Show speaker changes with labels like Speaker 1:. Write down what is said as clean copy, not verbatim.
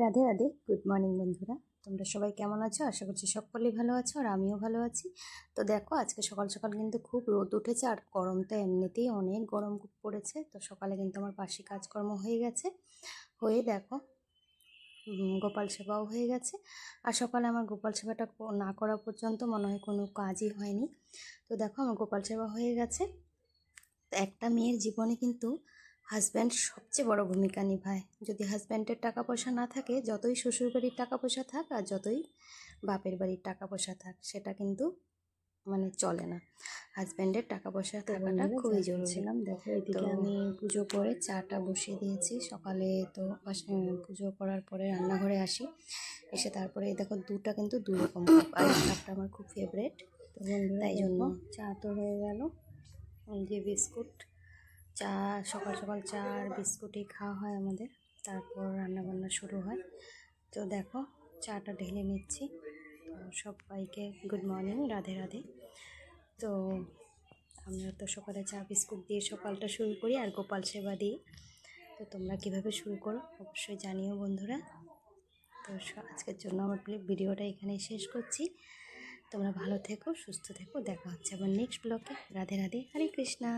Speaker 1: Radhe Radhe, good morning বন্ধুরা। তোমরা সবাই কেমন আছো? আশা করছি সকলেই ভালো আছো, আর আমিও ভালো আছি। তো দেখো, আজকে সকাল সকাল কিন্তু খুব রোদ উঠেছে, আর গরম তো এমনিতেই অনেক গরম পড়েছে। তো সকালে কিন্তু আমার বাসি কাজকর্ম হয়ে গেছে, হয়ে দেখো গোপাল সেবাও হয়ে গেছে। আর সকালে আমার গোপাল সেবাটা না করা পর্যন্ত মনে হয় কোনো কাজই হয়নি। তো দেখো, আমার গোপাল সেবা হয়ে গেছে। তো একটা মেয়ের জীবনে কিন্তু হাজব্যান্ড সবচেয়ে বড় ভূমিকা নিভায়। যদি হাজব্যান্ডের টাকা পয়সা না থাকে, যতই শ্বশুরবাড়ির টাকা পয়সা থাক আর যতই বাপের বাড়ির টাকা পয়সা থাক, সেটা কিন্তু মানে চলে না। হাজব্যান্ডের টাকা পয়সা থাকাটা খুবই জরুরি। দেখো, এদিকে আমি পুজো করে চাটা বসিয়ে দিয়েছি সকালে। তো পুজো করার পরে রান্নাঘরে আসি, এসে তারপরে দেখো দুধটা কিন্তু দুই রকম কাপ, আর এই কাপটা আমার খুব ফেভারেট। তো তাই জন্য চা তো হয়ে গেল। এই যে বিস্কুট, চা, সকাল সকাল চা আর বিস্কুটই খাওয়া হয় আমাদের, তারপর রান্নাবান্না শুরু হয়। তো দেখো, চাটা ঢেলে নিচ্ছি। তো সবাইকে গুড মর্নিং, রাধে রাধে। তো আমরা তো সকালে চা বিস্কুট দিয়ে সকালটা শুরু করি, আর গোপাল সেবা দিয়ে। তো তোমরা কিভাবে শুরু করো অবশ্যই জানিও বন্ধুরা। তো আজকের জন্য আমার ভিডিওটা এখানেই শেষ করছি। তোমরা ভালো থেকো, সুস্থ থেকো, দেখা হচ্ছে আবার নেক্সট ব্লগে। রাধে রাধে, হরে কৃষ্ণা।